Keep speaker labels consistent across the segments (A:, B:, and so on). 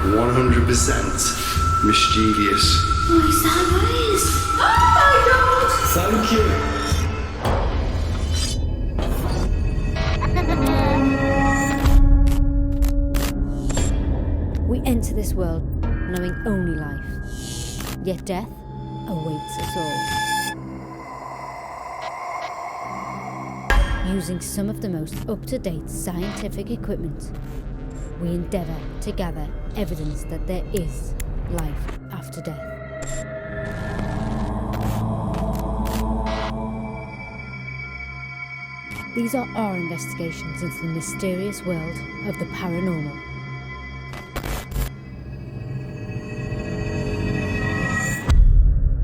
A: 100% mischievous.
B: Oh, is that what it is? Oh my god!
C: Thank you.
D: We enter this world knowing only life, yet death awaits us all. Using some of the most up-to-date scientific equipment, we endeavour to gather evidence that there is life after death. These are our investigations into the mysterious world of the paranormal.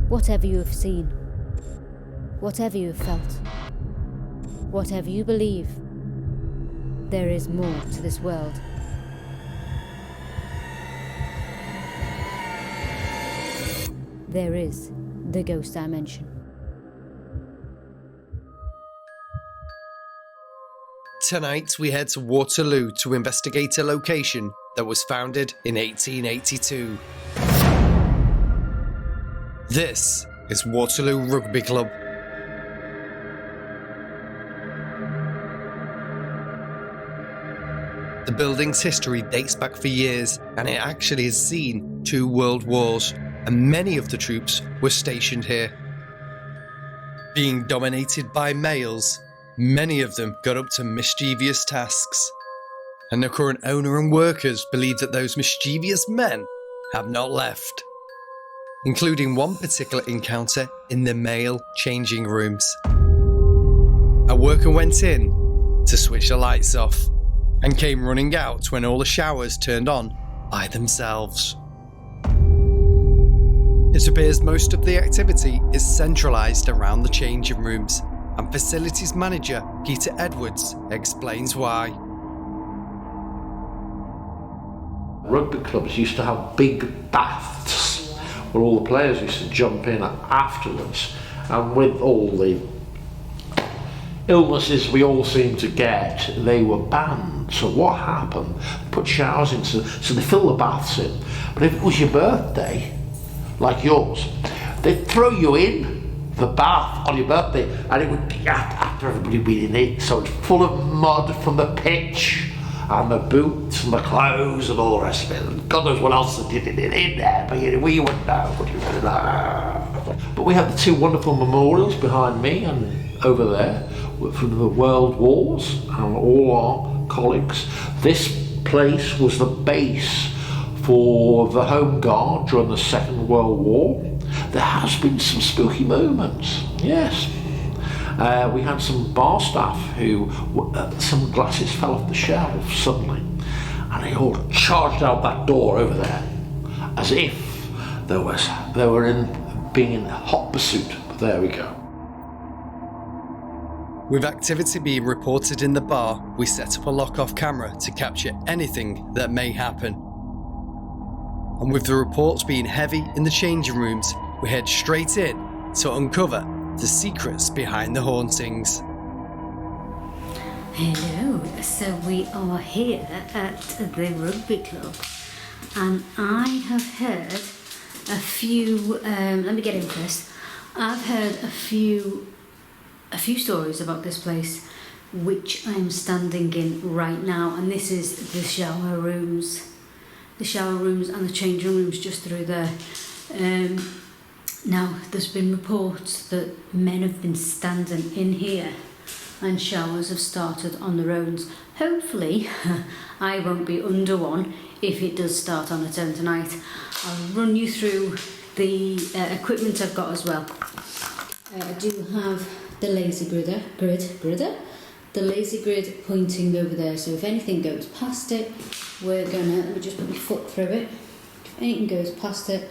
D: Whatever you have seen, whatever you have felt, whatever you believe, there is more to this world. There is the ghost dimension.
E: Tonight we head to Waterloo to investigate a location that was founded in 1882. This is Waterloo Rugby Club. The building's history dates back for years, and it actually has seen 2 world wars, and many of the troops were stationed here. Being dominated by males, many of them got up to mischievous tasks, and the current owner and workers believe that those mischievous men have not left, including one particular encounter in the male changing rooms. A worker went in to switch the lights off and came running out when all the showers turned on by themselves. It appears most of the activity is centralised around the changing rooms, and facilities manager Peter Edwards explains why.
F: Rugby clubs used to have big baths where all the players used to jump in afterwards, and with all the illnesses we all seem to get, they were banned. So what happened? They put showers in, so they fill the baths in. But if it was your birthday, like yours, they'd throw you in the bath on your birthday, and it would be after everybody been in it, so it's full of mud from the pitch and the boots and the clothes and all the rest of it. And God knows what else they did in there, but we wouldn't know. But we have the 2 wonderful memorials behind me and over there from the World Wars and all our colleagues. This place was the base for the Home Guard during the Second World War. There has been some spooky moments, yes. We had some bar staff who, some glasses fell off the shelf suddenly, and they all charged out that door over there, as if they were being in hot pursuit. But there we go.
E: With activity being reported in the bar, we set up a lock-off camera to capture anything that may happen. And with the reports being heavy in the changing rooms, we head straight in to uncover the secrets behind the hauntings.
B: Hello, so we are here at the Rugby Club, and I have heard a few, let me get in first. I've heard a few stories about this place, which I'm standing in right now, and this is the shower rooms. The shower rooms and the changing rooms just through there. Now, there's been reports that men have been standing in here and showers have started on their own. Hopefully, I won't be under one if it does start on its own tonight. I'll run you through the equipment I've got as well. I do have the laser the laser grid pointing over there, so if anything goes past it, let me just put my foot through it. If anything goes past it,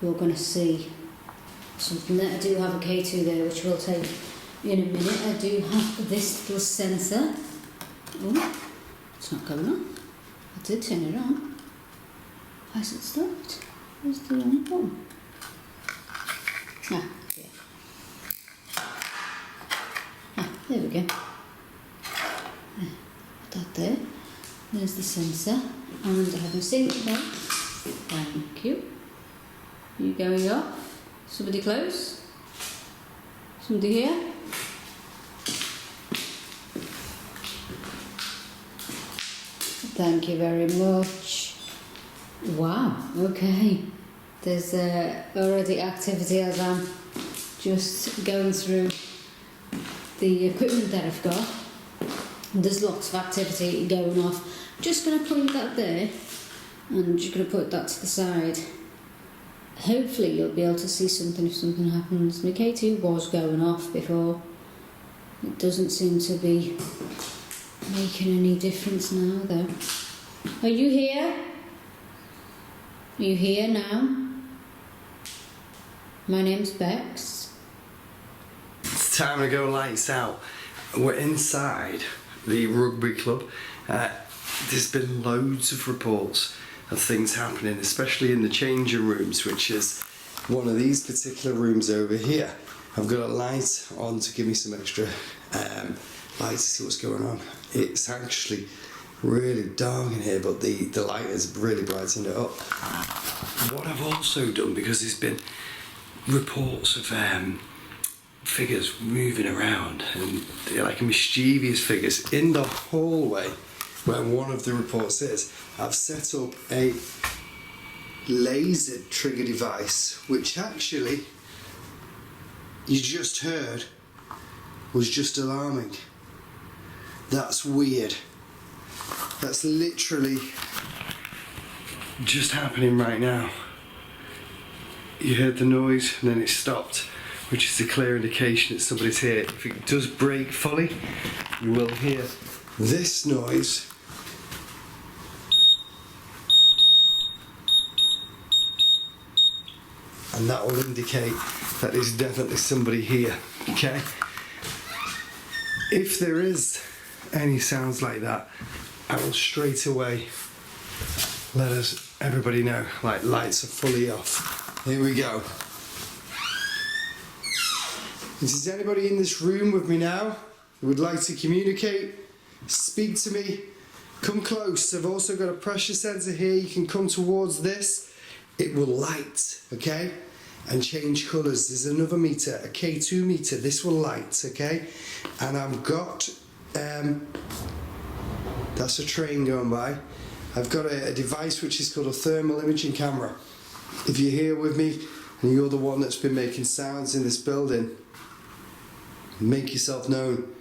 B: you're going to see something there. I do have a K2 there, which we'll take in a minute. I do have this little sensor. Oh, it's not going on. I did turn it on. Why is it stopped? Where's the on button? There we go. Put that there. There's the sensor, and I have my safety belt Thank you. You going off? Somebody close? Somebody here? Thank you very much. Wow, okay. There's already activity as I'm just going through the equipment that I've got. There's lots of activity going off. Just going to point that there and just going to put that to the side. Hopefully you'll be able to see something if something happens. My K2 was going off before. It doesn't seem to be making any difference now though. Are you here? Are you here now? My name's Bex.
A: It's time to go lights out. We're inside the rugby club. There's been loads of reports of things happening, especially in the changing rooms, which is one of these particular rooms over here. I've got a light on to give me some extra light to see what's going on. It's actually really dark in here, but the light has really brightened it up. What I've also done, because there's been reports of figures moving around, and they're like mischievous figures in the hallway where one of the reports is, I've set up a laser trigger device, which actually you just heard was just alarming. That's weird. That's literally just happening right now. You heard the noise and then it stopped, which is a clear indication that somebody's here. If it does break fully, you will hear this noise. And that will indicate that there's definitely somebody here, okay? If there is any sounds like that, I will straight away let everybody know, like lights are fully off. Here we go. Is there anybody in this room with me now who would like to communicate? Speak to me. Come close. I've also got a pressure sensor here. You can come towards this. It will light, okay? And change colours. There's another meter, a K2 meter. This will light, okay? And I've got, that's a train going by. I've got a device which is called a thermal imaging camera. If you're here with me and you're the one that's been making sounds in this building, make yourself known.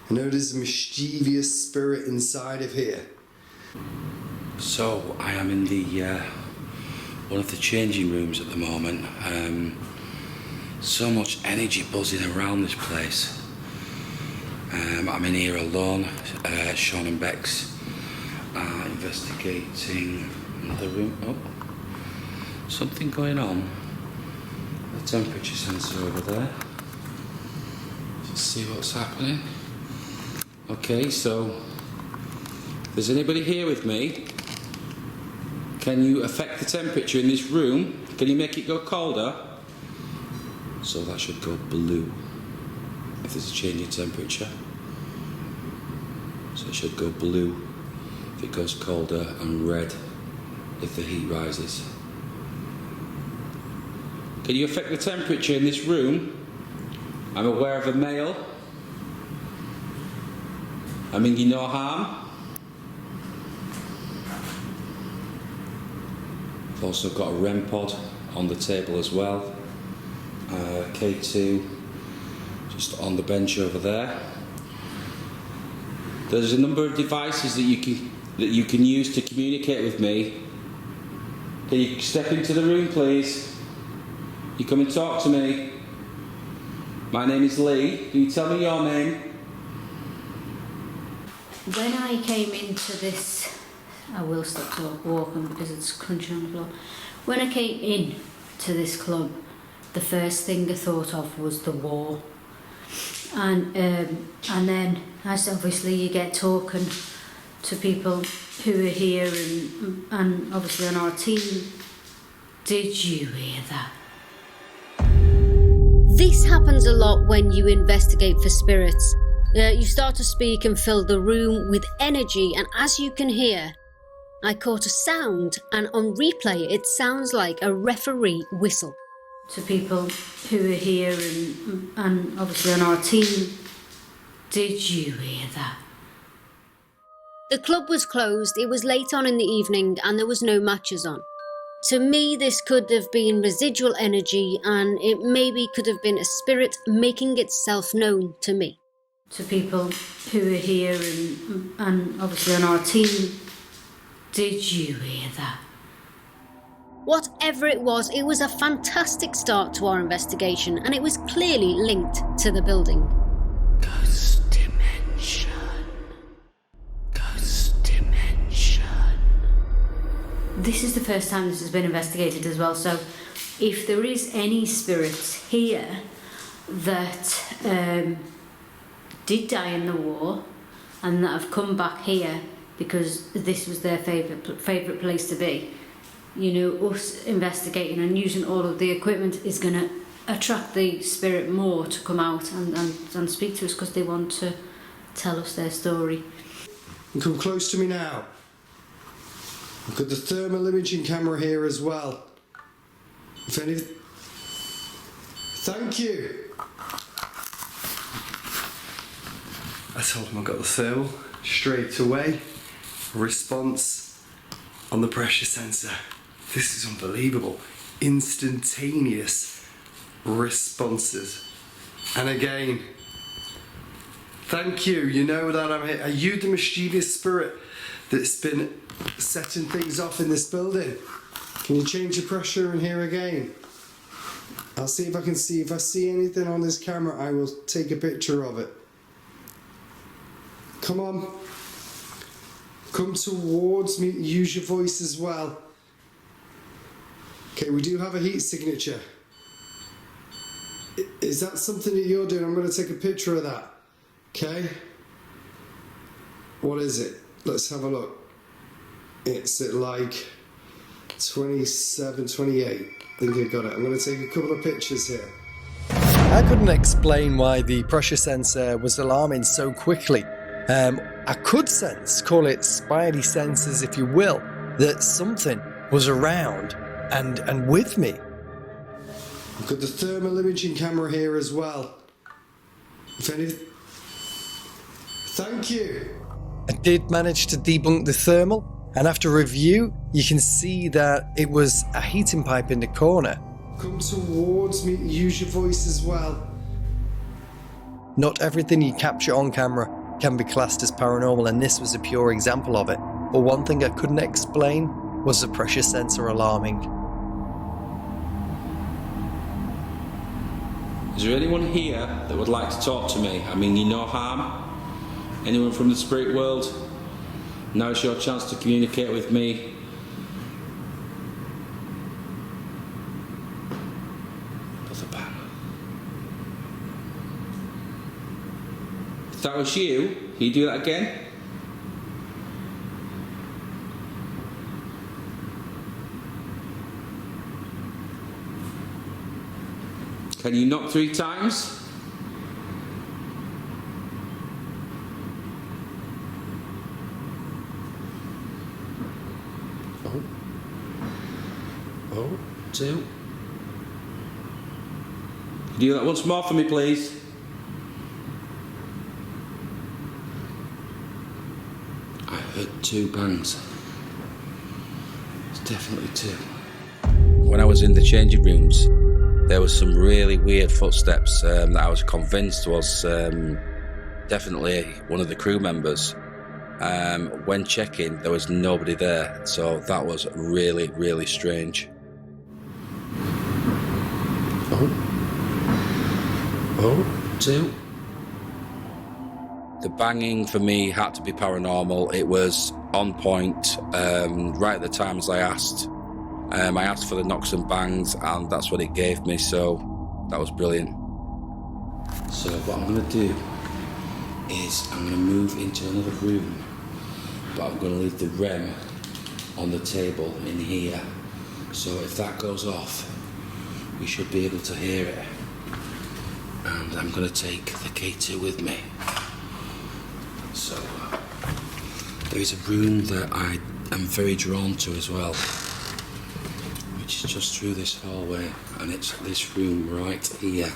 A: I know there's a mischievous spirit inside of here.
C: So I am in the one of the changing rooms at the moment. So much energy buzzing around this place. I'm in here alone. Sean and Bex are investigating another room. Oh, something going on. The temperature sensor over there. Let's see what's happening. Okay, so if there's anybody here with me, can you affect the temperature in this room? Can you make it go colder? So that should go blue if there's a change in temperature. So it should go blue if it goes colder, and red if the heat rises. Can you affect the temperature in this room? I'm aware of a male. I mean you no harm. I've also got a REM pod on the table as well. K2 just on the bench over there. There's a number of devices that you can use to communicate with me. Can you step into the room, please? You come and talk to me. My name is Lee. Can you tell me your name?
B: When I came into this, I will stop walking because it's crunching on the floor. When I came in to this club, the first thing I thought of was the war. And then as obviously you get talking to people who are here and obviously on our team, did you hear that?
D: This happens a lot when you investigate for spirits. You start to speak and fill the room with energy, and as you can hear, I caught a sound, and on replay it sounds like a referee whistle.
B: To people who are here and obviously on our team, did you hear that?
D: The club was closed, it was late on in the evening, and there was no matches on. To me, this could have been residual energy, and it maybe could have been a spirit making itself known to me.
B: To people who are here and obviously on our team, did you hear that?
D: Whatever it was a fantastic start to our investigation, and it was clearly linked to the building.
F: Ghost dimension. Ghost dimension.
B: This is the first time this has been investigated as well, so if there is any spirits here that did die in the war and that have come back here because this was their favourite place to be, you know, us investigating and using all of the equipment is going to attract the spirit more to come out and speak to us because they want to tell us their story.
A: You come close to me now. I've got the thermal imaging camera here as well. If any... Thank you. I told him I got the thermal straight away. Response on the pressure sensor. This is unbelievable. Instantaneous responses. And again, thank you. You know that I'm here. Are you the mischievous spirit that's been setting things off in this building? Can you change the pressure in here again? I'll see if I can see. If I see anything on this camera, I will take a picture of it. Come on. Come towards me. Use your voice as well. Okay, we do have a heat signature. Is that something that you're doing? I'm going to take a picture of that. Okay? What is it? Let's have a look. It's at like 27, 28. I think I got it. I'm going to take a couple of pictures here.
E: I couldn't explain why the pressure sensor was alarming so quickly. I could sense, call it spidey senses if you will, that something was around and with me.
A: I've got the thermal imaging camera here as well. If any... Thank you.
E: I did manage to debunk the thermal, and after review, you can see that it was a heating pipe in the corner.
A: Come towards me. Use your voice as well.
E: Not everything you capture on camera can be classed as paranormal, and this was a pure example of it. But one thing I couldn't explain was the pressure sensor alarming.
C: Is there anyone here that would like to talk to me? I mean you no harm? Anyone from the spirit world? Now's your chance to communicate with me. Another bang. If that was you, can you do that again? Can you knock 3 times? Oh, 2. Can you do that once more for me, please? I heard 2 bangs. It's definitely 2. When I was in the changing rooms, there was some really weird footsteps that I was convinced was definitely one of the crew members. When checking, there was nobody there, so that was really, really strange. Oh, 2. The banging for me had to be paranormal. It was on point, right at the time as I asked. I asked for the knocks and bangs, and that's what it gave me, so that was brilliant. So what I'm going to do is I'm going to move into another room, but I'm going to leave the REM on the table in here, so if that goes off, we should be able to hear it. And I'm going to take the K2 with me. So there is a room that I am very drawn to as well, which is just through this hallway, and it's this room right here.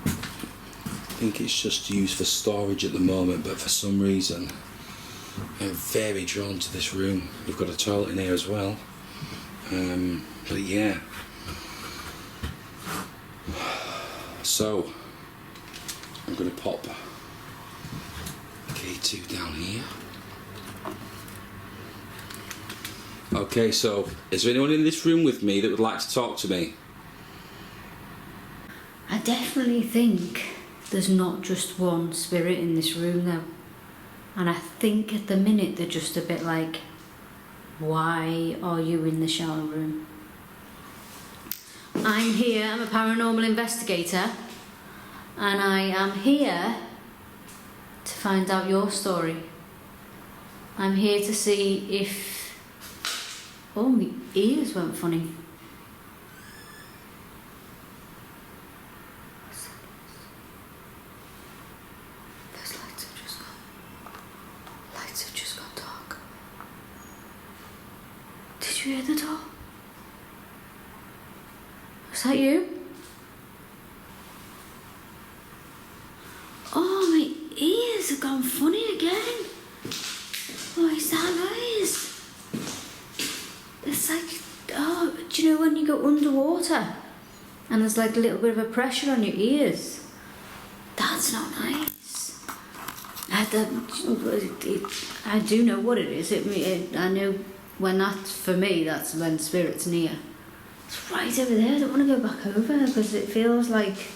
C: I think it's just used for storage at the moment, but for some reason I'm very drawn to this room. We've got a toilet in here as well, but yeah. So I'm going to pop K2 down here. Okay, so is there anyone in this room with me that would like to talk to me?
B: I definitely think there's not just one spirit in this room though. And I think at the minute they're just a bit like, why are you in the shower room? I'm here, I'm a paranormal investigator, and I am here to find out your story. I'm here to see if... Oh, my ears went funny. Those lights have just gone dark. Did you hear the door? Was that you? Oh, my ears have gone funny again. What is that noise? It's like, oh, do you know when you go underwater and there's like a little bit of a pressure on your ears? That's not nice. I do know what it is. I know when that's, for me, that's when spirit's near. It's right over there. I don't want to go back over because it feels like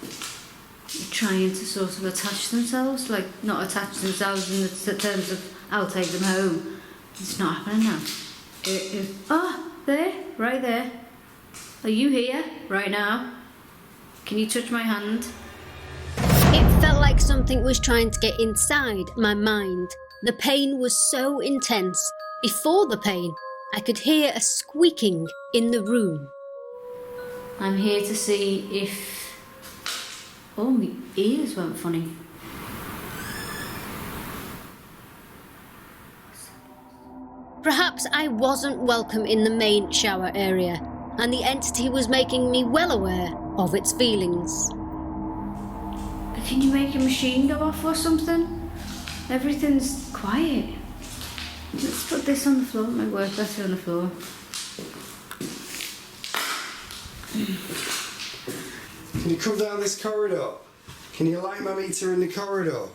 B: they're trying to sort of attach themselves, like not attach themselves in the terms of I'll take them home. It's not happening now. There, right there. Are you here right now? Can you touch my hand?
D: It felt like something was trying to get inside my mind. The pain was so intense. Before the pain, I could hear a squeaking in the room.
B: I'm here to see if... Oh, my ears went funny.
D: Perhaps I wasn't welcome in the main shower area, and the entity was making me well aware of its feelings.
B: Can you make a machine go off or something? Everything's quiet. Let's put this on the floor. It might work better on the floor.
A: Can you come down this corridor? Can you light my meter in the corridor?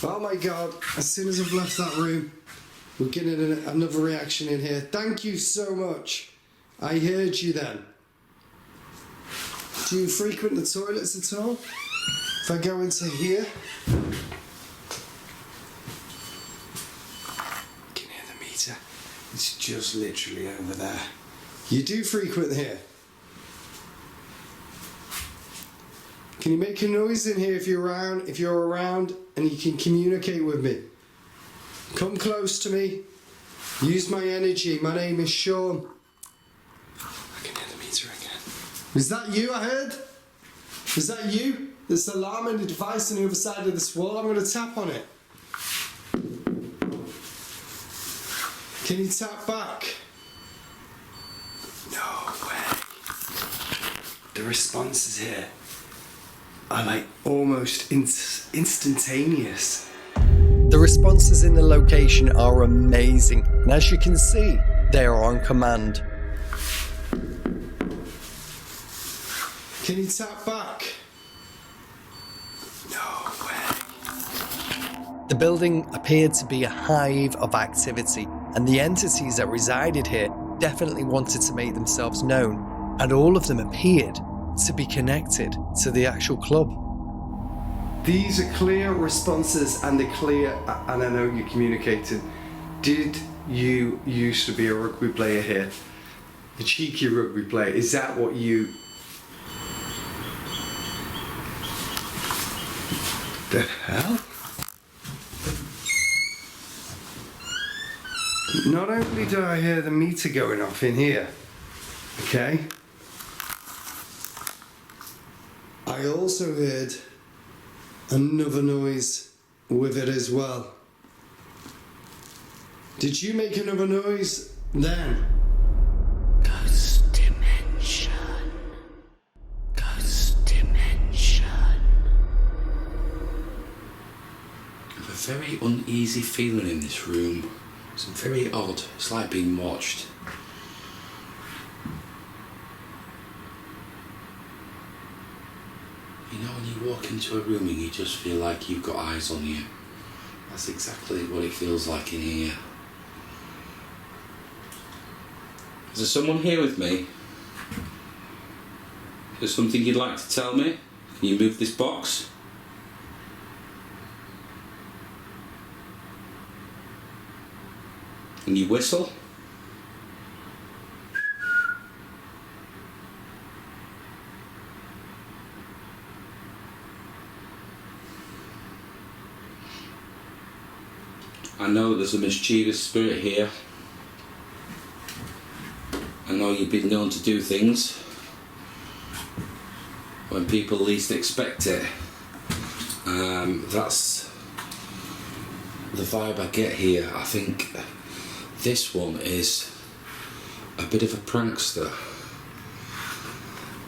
A: Oh my god, as soon as I've left that room, we're getting another reaction in here. Thank you so much. I heard you then. Do you frequent the toilets at all? If I go into here, you can hear the meter. It's just literally over there. You do frequent here. Can you make a noise in here if you're around and you can communicate with me? Come close to me. Use my energy. My name is Sean. I can hear the meter again. Was that you I heard? Was that you? There's an alarm and a device on the other side of this wall. I'm going to tap on it. Can you tap back? No way. The responses here are like almost instantaneous.
E: The responses in the location are amazing, and as you can see, they are on command.
A: Can you tap back? No way.
E: The building appeared to be a hive of activity, and the entities that resided here definitely wanted to make themselves known, and all of them appeared to be connected to the actual club.
A: These are clear responses, and they're clear, and I know you communicated. Did you used to be a rugby player here? A cheeky rugby player? Is that what you... The hell? Not only do I hear the meter going off in here, okay, I also heard another noise with it as well. Did you make another noise then?
B: Ghost dimension. Ghost dimension.
C: I have a very uneasy feeling in this room. It's very odd. It's like being watched. You know when you walk into a room and you just feel like you've got eyes on you? That's exactly what it feels like in here. Is there someone here with me? Is there something you'd like to tell me? Can you move this box? Can you whistle? I know there's a mischievous spirit here. I know you've been known to do things when people least expect it. That's the vibe I get here. I think this one is a bit of a prankster,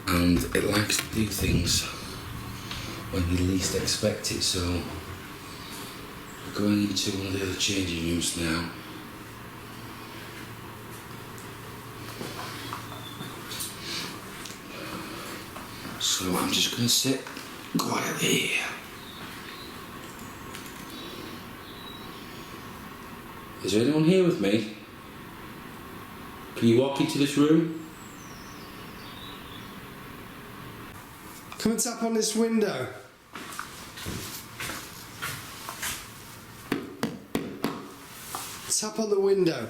C: and it likes to do things when you least expect it. So we're going into one of the other changing rooms now. So I'm just going to sit quietly here. Is there anyone here with me? Can you walk into this room?
A: Come and tap on this window. Tap on the window.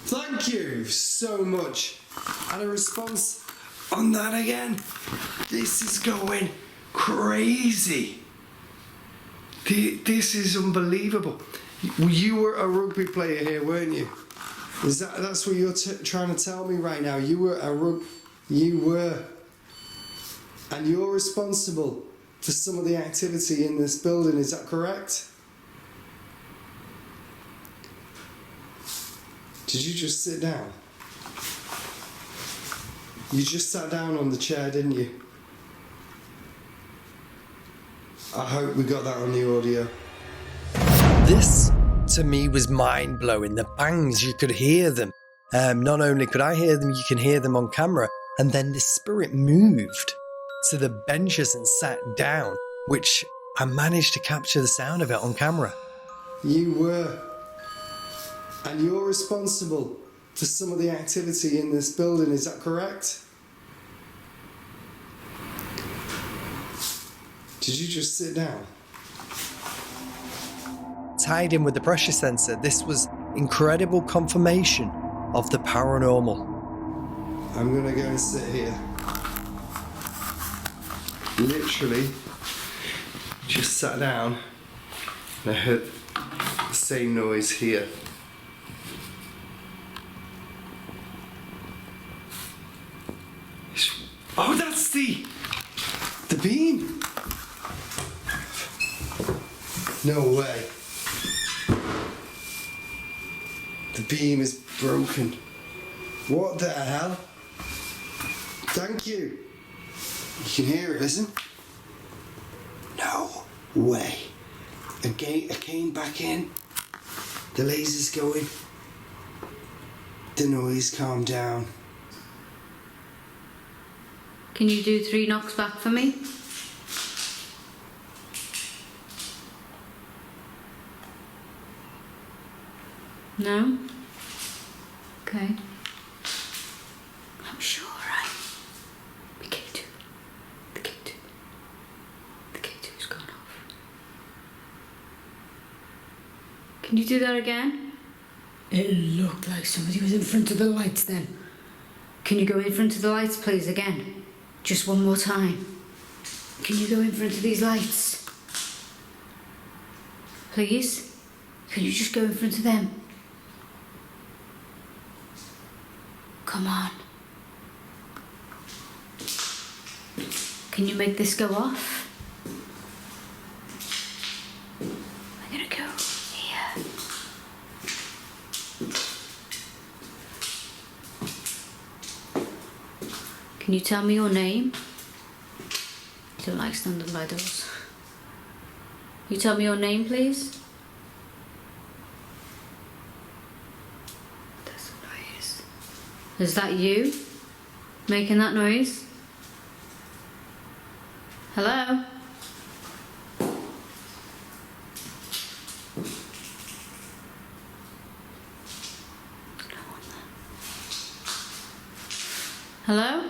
A: Thank you so much. And a response on that again. This is going crazy. This is unbelievable. You were a rugby player here, weren't you? That's what you're trying to tell me right now? You were. And you're responsible for some of the activity in this building, is that correct? Did you just sit down? You just sat down on the chair, didn't you? I hope we got that on the audio.
E: This, to me, was mind-blowing. The bangs, you could hear them. Not only could I hear them, you can hear them on camera. And then the spirit moved to the benches and sat down, which I managed to capture the sound of it on camera.
A: You were. And you're responsible for some of the activity in this building, is that correct? Did you just sit down?
E: Tied in with the pressure sensor, this was incredible confirmation of the paranormal.
A: I'm gonna go and sit here. Literally, just sat down and I heard the same noise here. Oh, that's the beam. No way. The beam is broken. What the hell? Thank you. You can hear it, listen. No way. I came back in. The laser's going. The noise calmed down.
B: Can you do 3 knocks back for me? No? Okay. I'm sure, right? The K2. The K2. The K2's gone off. Can you do that again? It looked like somebody was in front of the lights then. Can you go in front of the lights, please, again? Just one more time. Can you go in front of these lights? Please? Can you just go in front of them? Come on. Can you make this go off? Can you tell me your name? You don't like standing by doors. You tell me your name, please? That's a noise. Is that you? Making that noise? Hello? Hello?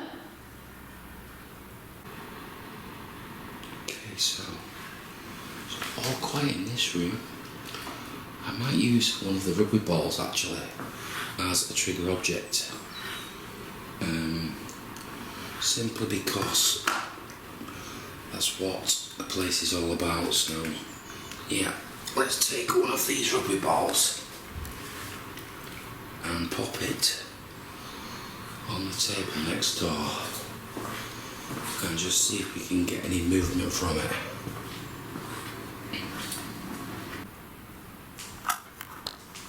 C: Okay, so it's all quiet in this room. I might use one of the rugby balls actually as a trigger object. Simply because that's what the place is all about. So yeah, let's take one of these rugby balls and pop it on the table next door and just see if we can get any movement from it.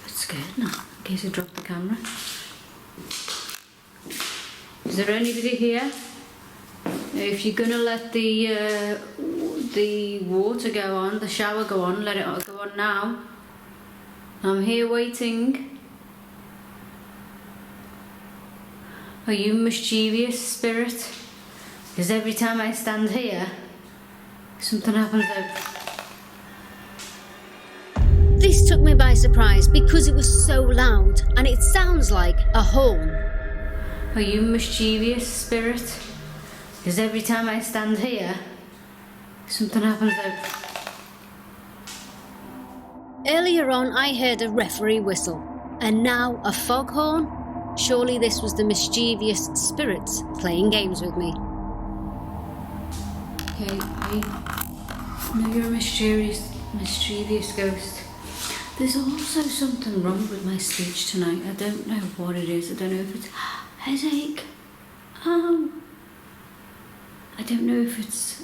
B: I'm scared now, in case I drop the camera. Is there anybody here? If you're gonna let the water go on, the shower go on, let it go on now. I'm here waiting. Are you mischievous, spirit? Because every time I stand here, something happens out.
D: This took me by surprise because it was so loud and it sounds like a horn.
B: Are you mischievous, spirit? Because every time I stand here, something happens out.
D: Earlier on, I heard a referee whistle, and now a foghorn? Surely this was the mischievous spirits playing games with me.
B: Okay, I know you're a mischievous ghost. There's also something wrong with my speech tonight. I don't know what it is. I don't know if it's headache. I don't know if it's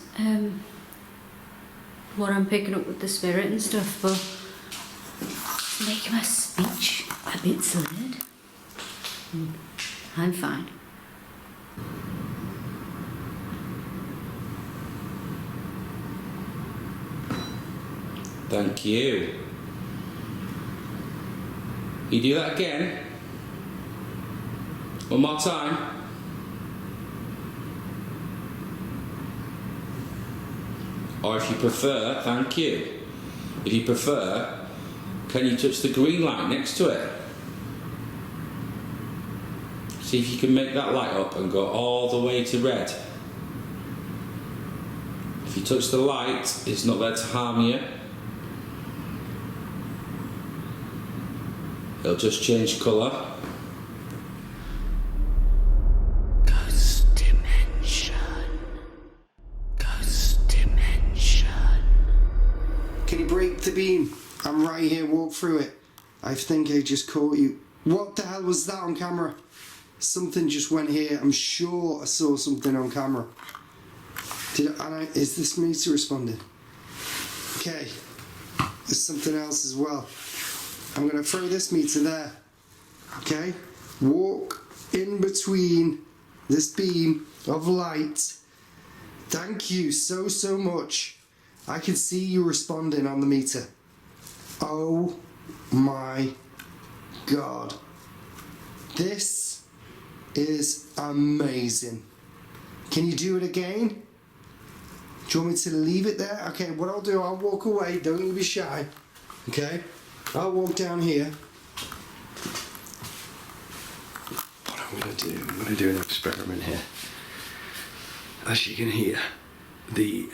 B: what I'm picking up with the spirit and stuff, but it's making my speech a bit slurred. I'm fine.
C: Thank you. You do that again? One more time. Or if you prefer, thank you. If you prefer, can you touch the green light next to it? See if you can make that light up and go all the way to red. If you touch the light, it's not there to harm you. It'll just change colour.
G: Ghost dimension. Ghost dimension.
A: Can you break the beam? I'm right here, walk through it. I think I just caught you. What the hell was that on camera? Something just went here. I'm sure I saw something on camera. Is this meter responding? Okay. There's something else as well. I'm going to throw this meter there. Okay? Walk in between this beam of light. Thank you so much. I can see you responding on the meter. Oh my God. This is amazing. Can you do it again? Do you want me to leave it there? Okay, what I'll do, I'll walk away. Don't be shy. Okay? I'll walk down here. What I'm going to do an experiment here. As you can hear, the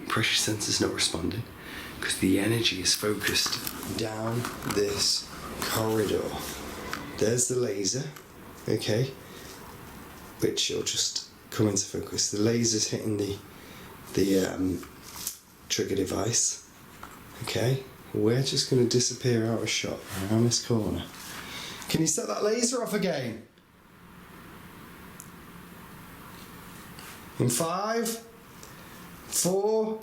A: pressure sensor's not responding because the energy is focused down this corridor. There's the laser, okay, which will just come into focus. The laser's hitting the trigger device, okay. We're just going to disappear out of shot around this corner. Can you set that laser off again? In 5, 4,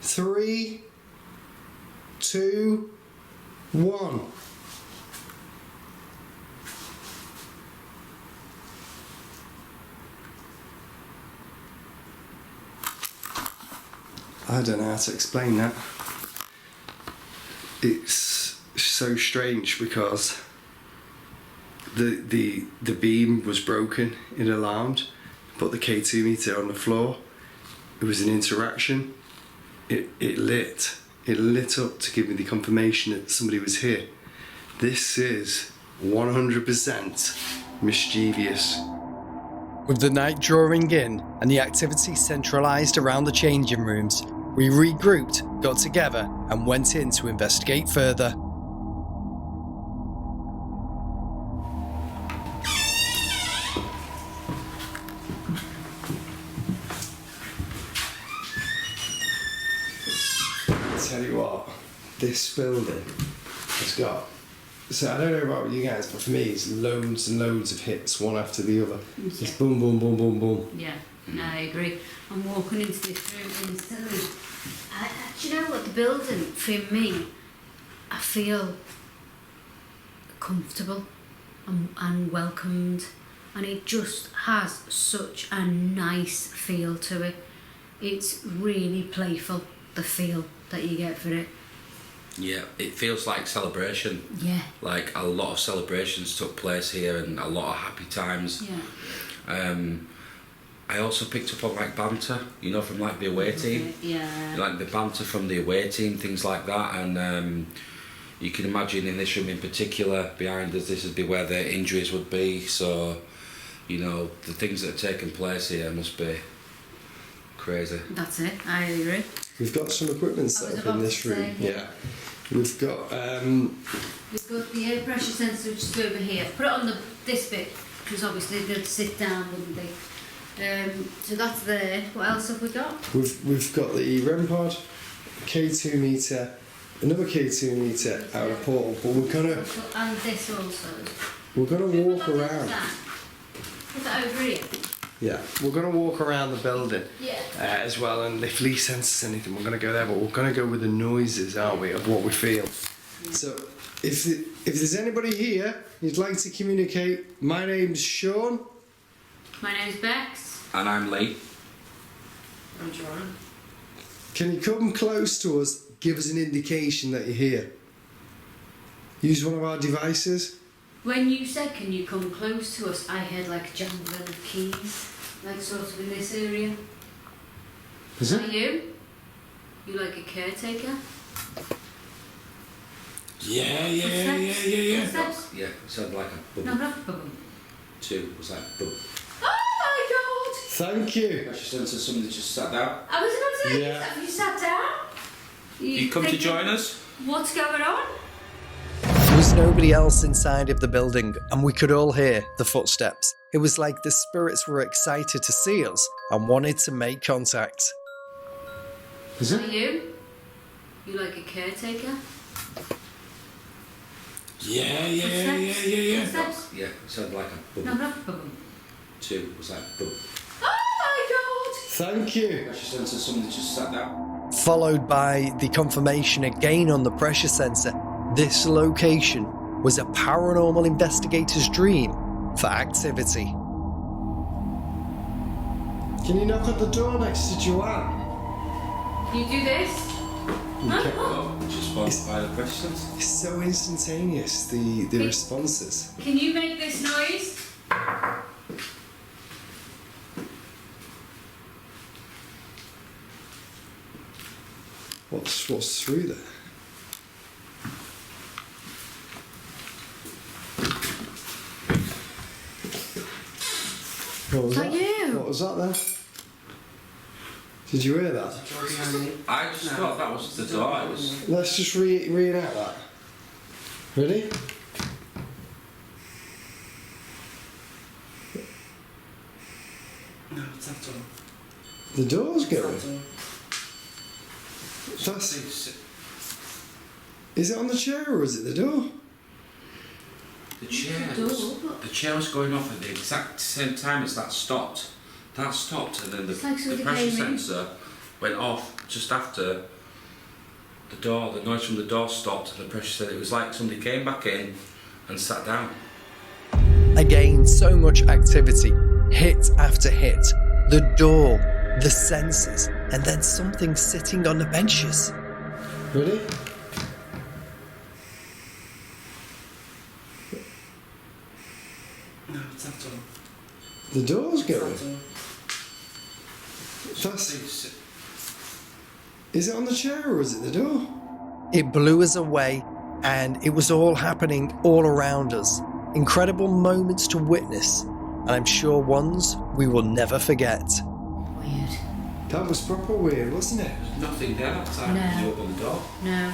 A: 3, 2, 1. I don't know how to explain that. It's so strange because the beam was broken, it alarmed, put the K2 meter on the floor. It was an interaction. It lit up to give me the confirmation that somebody was here. This is 100% mischievous.
E: With the night drawing in and the activity centralised around the changing rooms, we regrouped, got together and went in to investigate further.
A: Tell you what, this building has got, so I don't know about you guys, but for me it's loads and loads of hits, one after the other. It's boom, boom, boom, boom, boom.
B: Yeah, I agree. I'm walking into this room instantly. Do you know what, the building, for me, I feel comfortable and welcomed, and it just has such a nice feel to it. It's really playful, the feel that you get for it.
C: Yeah, it feels like celebration.
B: Yeah.
C: Like a lot of celebrations took place here and a lot of happy times.
B: Yeah.
C: I also picked up on like banter, you know, from like the away team.
B: Yeah.
C: Like the banter from the away team, things like that. And you can imagine in this room in particular, behind us, this would be where the injuries would be. So, you know, the things that are taking place here must be crazy.
B: That's it, I agree.
A: We've got some equipment set up in this room. Yeah. We've got
B: the air pressure sensor, which is over here. Put it on this bit, because obviously they'd sit down, wouldn't they? So that's there. What else have we got?
A: We've got the REM pod, K2 meter, another K2 meter out of portal, but
B: And this also.
A: we're gonna walk around.
B: Put that over here.
A: Yeah, we're gonna walk around the building.
B: Yeah.
A: As well, and if Lee senses anything, we're gonna go there. But we're gonna go with the noises, aren't we, of what we feel? So, if there's anybody here you'd like to communicate, my name's Sean.
B: My name's Bex.
C: And I'm Lee.
B: I'm Jordan.
A: Can you come close to us? Give us an indication that you're here. Use one of our devices.
B: When you said, can you come close to us, I heard like jangling of keys, like sort of in this area.
A: Is
B: Are
A: it?
B: you? You like a caretaker?
C: Yeah.
B: Steps?
C: Yeah, it sounded like a
B: No,
C: boom.
B: not bubble.
C: Two, it was like boom.
B: Oh
A: Thank you.
C: Pressure sensor, somebody just sat down.
B: my god! I was about to say,
A: Yeah.
B: have you sat down?
C: You come to
B: thinking,
C: join us?
B: What's going on?
E: There was nobody else inside of the building, and we could all hear the footsteps. It was like the spirits were excited to see us and wanted to make contact.
A: Is
B: Are
A: it?
B: you? You like a caretaker?
A: Yeah.
B: Steps?
C: Yeah, it sounded like a boom.
B: No, not bubble.
C: Two, it was like boom.
B: Oh my god!
A: Thank you.
C: Pressure sensor, somebody just sat down.
E: Followed by the confirmation again on the pressure sensor. This location was a paranormal investigator's dream for activity.
A: Can you knock on the door next to Joanne?
B: Can you do this?
C: Oh, just by the pressure sensor.
A: It's so instantaneous, the responses.
B: Can you make this noise?
A: What's through there? What was
B: that you?
A: What was that then? Did you hear that?
C: I just thought that was the door. It was.
A: Let's just reenact that. Ready?
C: No, it's that door.
A: The door's going. That's, is it on the chair or is it the door?
C: The chair was going off at the exact same time as that stopped. That stopped, and then the
B: like somebody
C: pressure
B: came in.
C: sensor went off just after the door. The noise from the door stopped, and the pressure sensor. It was like somebody came back in and sat down.
E: Again, so much activity, hit after hit. The door, the sensors, and then something sitting on the benches.
A: Ready?
C: No, that's on.
A: The door's going. Is it on the chair or is it the door?
E: It blew us away, and it was all happening all around us. Incredible moments to witness, and I'm sure ones we will never forget.
B: Weird.
A: That was proper weird, wasn't it?
C: There's nothing there outside.
B: No.
C: You open the door.
B: No.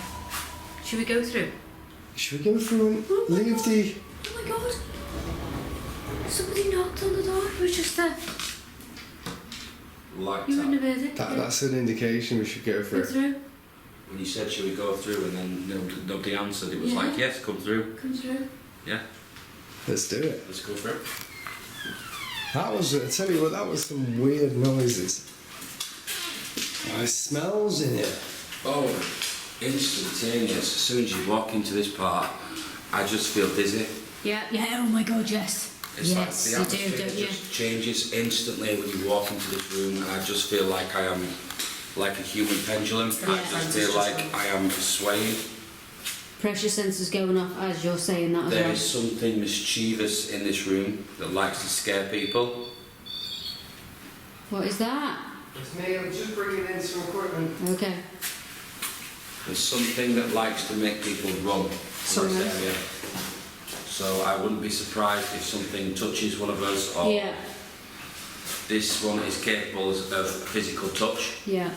B: Should we go through?
A: Should we go through and leave the...
B: Oh my god! Somebody knocked on the door. It was just there.
C: Like
B: You wouldn't
C: that.
B: have heard it.
A: That's an indication we should go
B: Go
A: through.
B: through.
C: When you said, should we go through, and then nobody answered, it was
B: Yeah.
C: like, yes, come through.
B: Come through.
C: Yeah,
A: Let's do it.
C: let's go through.
A: That was, I tell you what, that was some weird noises. There's smells in it.
C: Oh, instantaneous. As soon as you walk into this part, I just feel dizzy.
B: Yeah. Yeah. Oh my god. Yes.
C: It's
B: yes,
C: like the
B: you do,
C: atmosphere
B: don't you?
C: just changes instantly when you walk into this room, and I just feel like I am like a human pendulum. I
B: Yeah.
C: just feel like I am swaying.
B: Pressure sensors going off as you're saying that as
C: There
B: well.
C: is something mischievous in this room that likes to scare people.
B: What is that?
A: It's me, I'm just bringing in some equipment.
B: Okay.
C: There's something that likes to make people run from
B: Somewhere.
C: this area. So I wouldn't be surprised if something touches one of us, or
B: Yeah.
C: this one is capable of physical touch,
B: Yeah.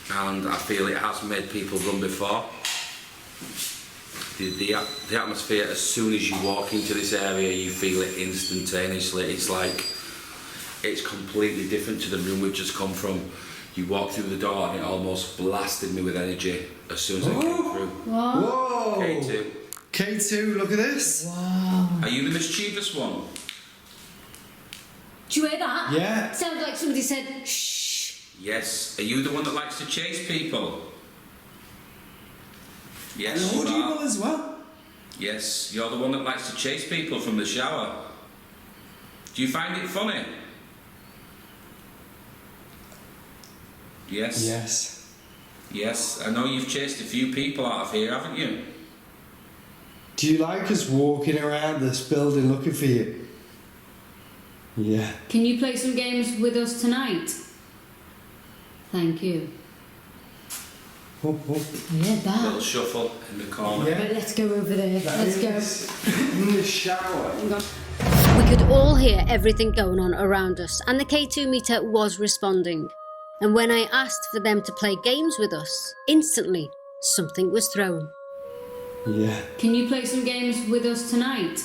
C: and I feel it has made people run before. The atmosphere, as soon as you walk into this area, you feel it instantaneously. It's like, it's completely different to the room we've just come from. You walk through the door and it almost blasted me with energy as soon as I came through.
B: What?
A: Whoa!
C: K2.
A: K2, look at this.
B: Wow.
C: Are you the mischievous one?
B: Do you hear that?
A: Yeah.
B: Sounds like somebody said shh.
C: Yes. Are you the one that likes to chase people? Yes, you
A: Audible
C: are.
A: as well.
C: Yes, you're the one that likes to chase people from the shower. Do you find it funny? Yes.
A: Yes.
C: Yes, I know you've chased a few people out of here, haven't you?
A: Do you like us walking around this building looking for you? Yeah.
B: Can you play some games with us tonight? Thank you.
A: Oh, oh.
B: Yeah,
C: Little
B: that.
C: shuffle in the corner.
A: Yeah.
B: But let's go over there. Let's go.
A: In the shower.
B: Hang on.
D: We could all hear everything going on around us, and the K2 meter was responding. And when I asked for them to play games with us, instantly something was thrown.
A: Yeah.
B: Can you play some games with us tonight?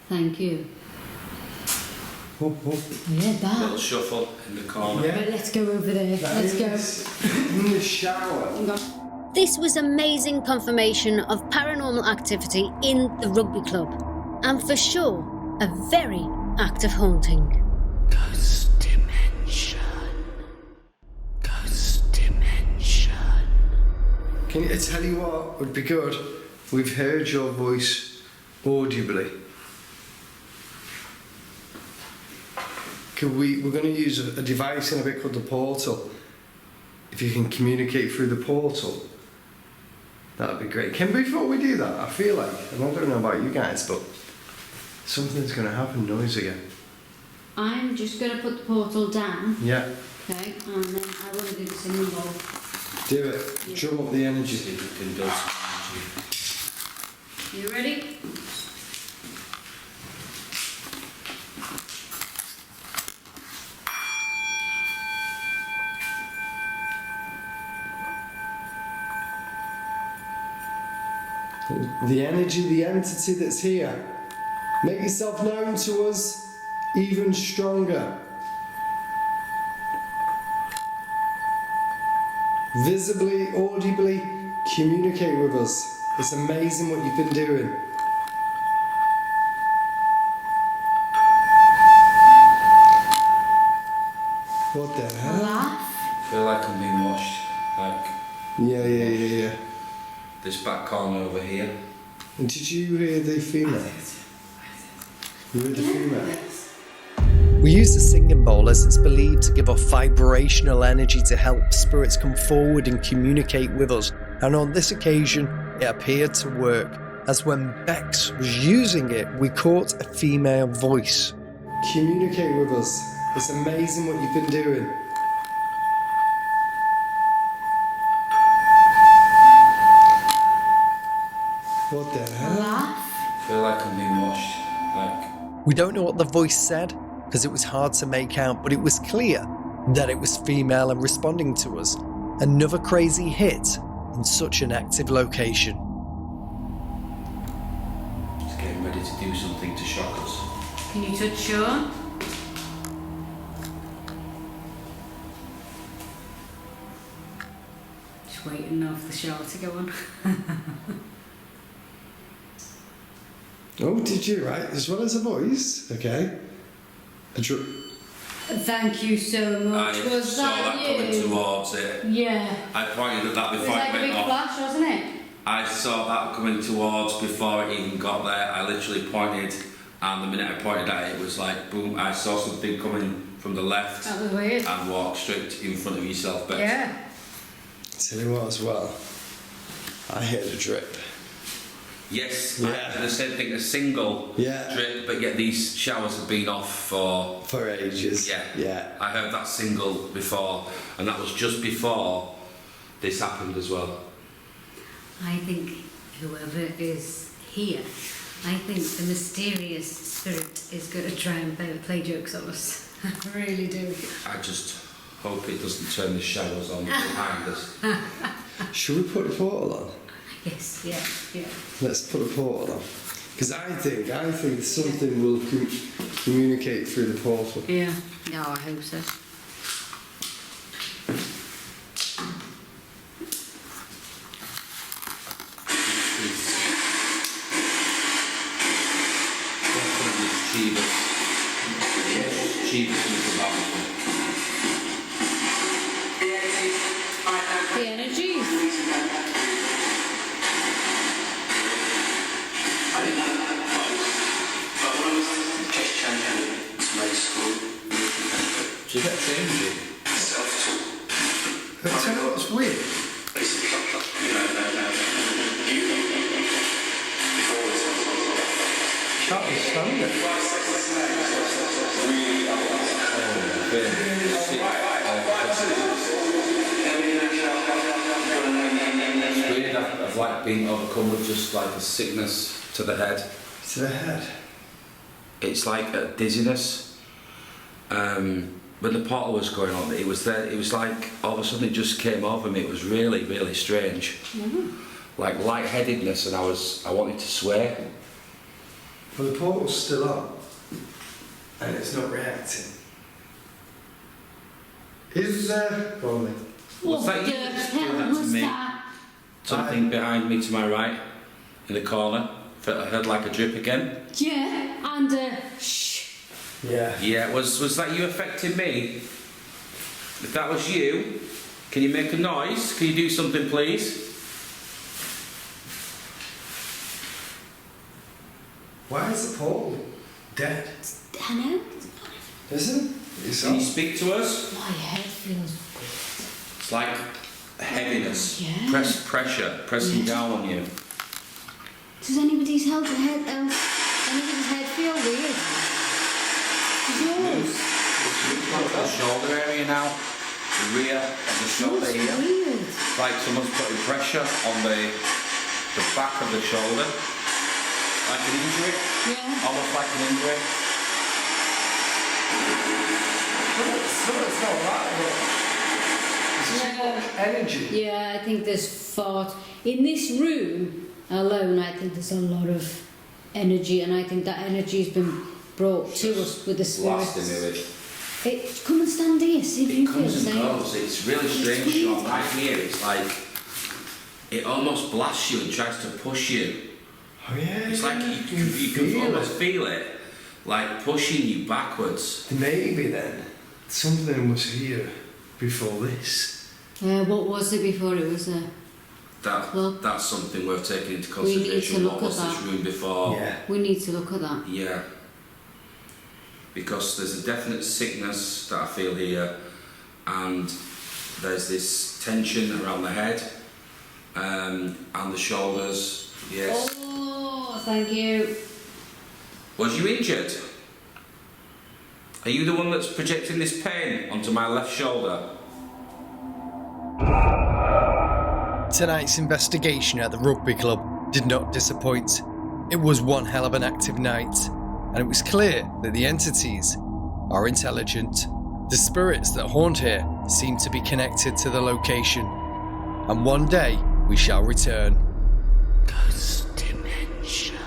B: Thank you.
A: Oh, oh.
B: Yeah,
C: Little
B: that.
C: shuffle in the corner.
A: Yeah.
B: But let's go over there. Let's go.
A: In the shower.
B: Hang on.
D: This was amazing confirmation of paranormal activity in the rugby club, and for sure, a very active haunting.
G: Ghost dimension. Ghost dimension.
A: Can I tell you what would be good? We've heard your voice audibly. We're going to use a device in a bit called the portal. If you can communicate through the portal, that would be great. Before we do that, I feel like, and I don't know about you guys, but something's going to happen noisy again.
B: I'm just going to put the portal down.
A: Yeah,
B: Okay, and then I want to do the singing bowl.
A: do it.
B: Yeah.
A: Drum up the energy.
C: See if you can build some
B: You ready?
A: The energy, the entity that's here. Make yourself known to us even stronger. Visibly, audibly communicate with us. It's amazing what you've been doing. What the hell?
B: Laugh.
C: I feel like I'm being watched. Like
A: Yeah.
C: this back corner over here.
A: And did you hear the female? You heard the female?
E: We use the singing bowl as it's believed to give off vibrational energy to help spirits come forward and communicate with us, and on this occasion it appeared to work, as when Bex was using it we caught a female voice.
A: Communicate with us. It's amazing what you've been doing. What the hell?
C: I feel like I'm being watched.
E: We don't know what the voice said, because it was hard to make out, but it was clear that it was female and responding to us. Another crazy hit in such an active location.
C: Just getting ready to do something to shock us.
B: Can you touch Sean? Just waiting now for the shower to go on.
A: Oh, did you, right? As well as a voice, okay.
B: Thank you so much.
C: I
B: Was
C: saw that coming
B: you?
C: towards it.
B: Yeah.
C: I pointed at that
B: It was
C: before
B: like
C: it
B: a
C: went
B: big
C: off.
B: flash, wasn't it?
C: I saw that coming towards before it even got there. I literally pointed, and the minute I pointed at it, it was like boom. I saw something coming from the left
B: That was weird.
C: and walked straight in front of yourself, Bex.
B: Yeah.
A: Tell you what, as well, I heard a drip.
C: Yes,
A: Yeah.
C: I had the same thing, a single
A: Yeah.
C: drip, but yet these showers have been off for
A: ages. Yeah.
C: I heard that single before, and that was just before this happened as well.
B: I think whoever is here, I think the mysterious spirit is going to try and play jokes on us. I really do.
C: I just hope it doesn't turn the showers on behind us.
A: Should we put the portal on?
B: Yes, yeah.
A: Let's put a portal on. Because I think something will communicate through the portal.
B: Yeah. No, I hope so.
C: Definitely mischievous. Mischievous is about it.
B: The energies.
H: I didn't know that close, but when I was just changing to May school,
C: Do you get changing?
H: self-taught,
A: But tell you what's weird.
H: basically, before this,
A: Can't understand it.
C: It's weird of like being overcome with just like a sickness to the head.
A: To the head.
C: It's like a dizziness. When the portal was going on, it was there. It was like all of a sudden it just came over me. It was really, really strange. Like lightheadedness, and I wanted to swear.
A: Well, the portal's still on. And it's not reacting. Is there... Probably.
C: Was that you
B: the
C: just doing
B: hell
C: that to
B: was
C: me?
B: that?
C: Something behind me to my right, in the corner. I heard like a drip again.
B: Yeah, and shh.
A: Yeah.
C: Yeah, was that you affecting me? If that was you, can you make a noise? Can you do something, please?
A: Why is the portal dead?
B: I know.
A: Isn't it? It's
C: Can you
A: on.
C: speak to us?
B: My head feels
C: It's like heaviness,
B: Yeah.
C: pressure, pressing down on you.
B: Does anybody's head feel weird? Does yours?
C: The shoulder area now, the rear of the shoulder
B: Feels
C: here.
B: weird.
C: Like someone's putting pressure on the back of the shoulder. Like an injury,
B: Yeah.
C: almost like an injury.
A: It's not right, but it's too much energy.
B: Yeah, I think there's far in this room alone. I think there's a lot of energy, and I think that energy's been brought to us with the
C: Blasting me
B: spirits.
C: with.
B: Come and stand here. See if
C: It
B: you feel the
C: comes and
B: same.
C: goes. It's really strange,
B: weird.
C: Sean. Right here, it's like it almost blasts you and tries to push you.
A: Oh yeah.
C: It's like you can almost feel it, like pushing you backwards.
A: Maybe then something was here before this.
B: Yeah, what was it before? It was a. Club.
C: That's something worth taking into
B: We need to
C: consideration.
B: look
C: What was
B: at
C: this
B: that.
C: room before?
A: Yeah.
B: We need to look at that.
C: Yeah. because there's a definite sickness that I feel here, and there's this tension around the head and the shoulders. Yes.
B: Oh, thank you.
C: Was you injured? Are you the one that's projecting this pain onto my left shoulder?
E: Tonight's investigation at the rugby club did not disappoint. It was one hell of an active night, and it was clear that the entities are intelligent. The spirits that haunt here seem to be connected to the location, and one day we shall return.
G: Ghost Dimension.